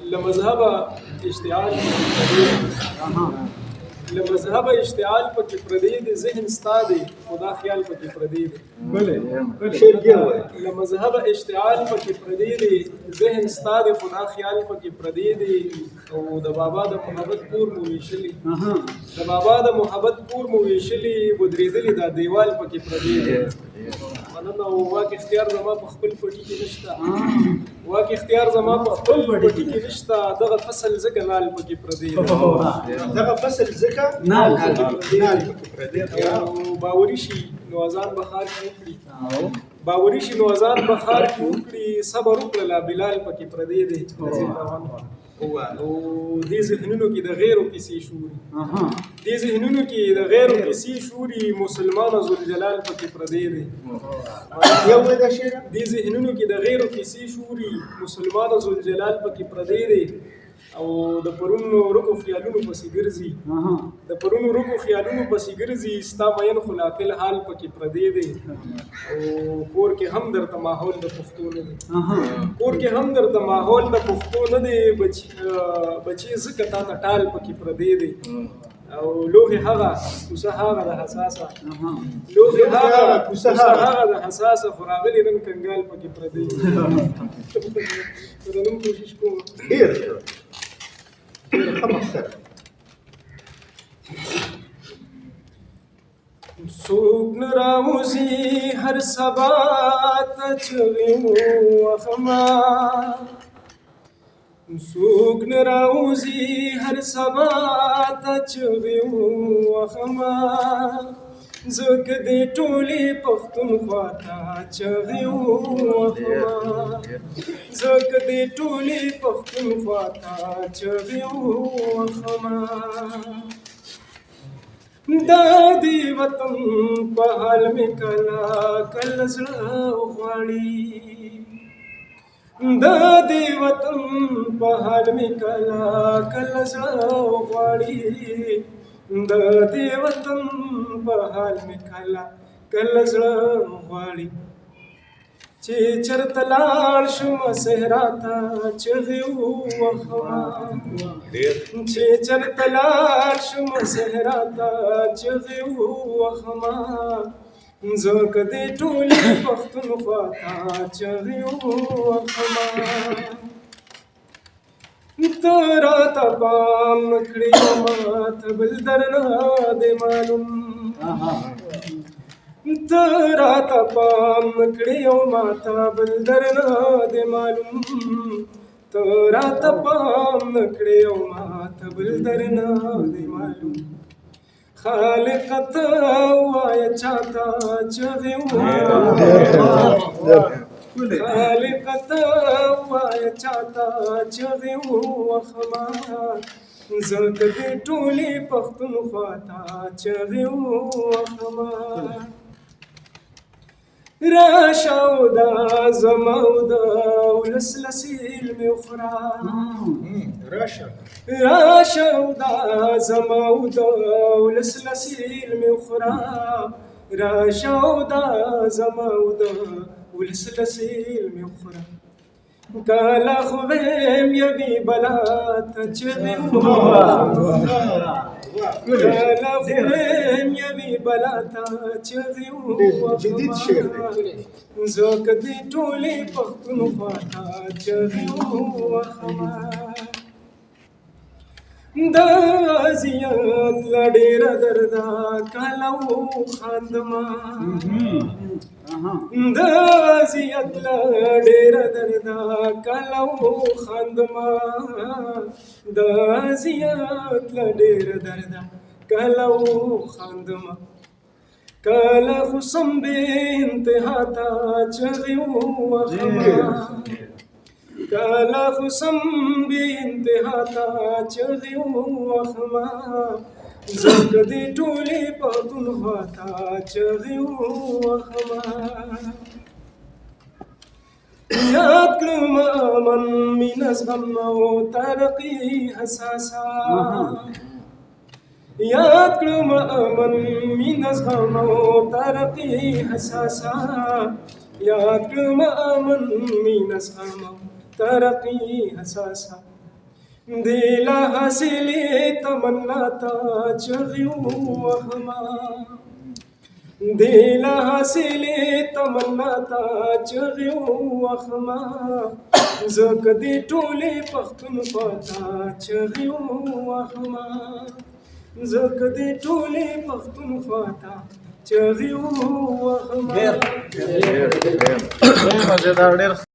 لمذهب اشتعال لمذهب اشتعال پکې پردی دی ذهن ستا دی خدا خیال پکې پردی دی لمذهب اشتعال پکې پردی دی ذهن ستا دی خدا خیال پکې پردی دی او د بابا د محبت پور مو ویشلی د بابا د محبت پور مو ویشلی ودرېدلی دا دیوال پکې پردی دی مننه او واک اختیار زما په خپل پټي کې نشته واک اختیار زما په خپل پټي کې نشته دغه فصل زګ نال پکې پردی دغه فصل زکه نال پردی او باوري شي نو اذان بخار کې وکړي باوري شي نو اذان بخار کې وکړي صبر وکړه بلال پکې پردی دی او دې ذهنونو کې د غیرو کیسې شوري دې ذهنونو کې د غیرو کیسې شوري مسلمان ذوالجلال پکې پردی دی یو دا شعر دې ذهنونو کې د غیرو کیسې شوري مسلمان ذوالجلال پکې پردی دی او د پرونو رکو خیالونو پسې ګرځي د پرونو رکو خیالونو پسې ګرځي ستا مین خلافل حال پکې پردی دی او کور کې هم درته ماحول د پښتو نه دی کور کې هم درته ماحول د پښتو نه دی بچي زکه تا ته ټال پکې پردی دی او لوهي هغه کوسه هغه د حساسه لوهي هغه کوسه هغه د حساسه فراغلی نن کنګال پکې پردی دی نن کوشش کوم ډیر خمسه څوک نه راوځي هر سبا ته چغې وخما څوک نه راوځي هر سبا ته چغې وخما ځکه دې ټولې پښتونخوا ته چغې وخما ځکه دې ټولې پښتونخوا ته چغې وخما دا دی وطن په حال مې کله زړه غواړي دا دی وطن په حال مې کله زړه غواړي دا دی وطن په حال مې کله زړه غواړي چې چرته لاړ شم صحرا ته چغې ووهما چې چرته لاړ شم صحرا ته چغې ووهما ځکه دې ټولې پښتونخوا ته چغې ووهما ته راته پام نه کړې ماته بل درنه دې معلوم ته راته پام نه کړې او ماته بل درنه دې معلوم ته راته پام نه کړې او ماته بل درنه دې معلوم خالق ته وایه چاته چغې خالق ته وایه چاته چغې ووهما ځکه دې ټولې پښتونخوا ته چغې ووهما راشه او دا زما او د ولس لسیل مې وخوره راشه او دا زما او د ولس لسیل مې وخوره راشه او دا زما او د ولس لسیل مې وخوره کله خو ویم یوې بلا ته چغې ووهما کله خو ویم یوې بلا ته چغې ووهما ځکه دې ټولې پښتونخوا ته چغې ووهما دا اذیت له ډېره درده کله وخاندمه دا اذیت له ډېره درده کله وخاندمه دا اذیت له ډېره درده کله وخاندمه کله خو سم بې انتها ته چغې ووهما کله خو سم بې انتها ته چغې ووهما ځکه دې ټولې پښتونخوا ته چغې ووهما یاد کړم امن مینه زغم او ترقي حساسه یاد کړم امن مینه زغم او ترقي حساسه یاد کړم امن مینه زغم ترقي حساسه دیلا حاصلې تمنا تا چغیو وهما دیلا حاصلې تمنا تا چغیو وهما زکه دې ټولې پښتونخوا ته چغیو وهما زکه دې ټولې پښتونخوا ته چغیو وهما ډېر مزیدار ډېر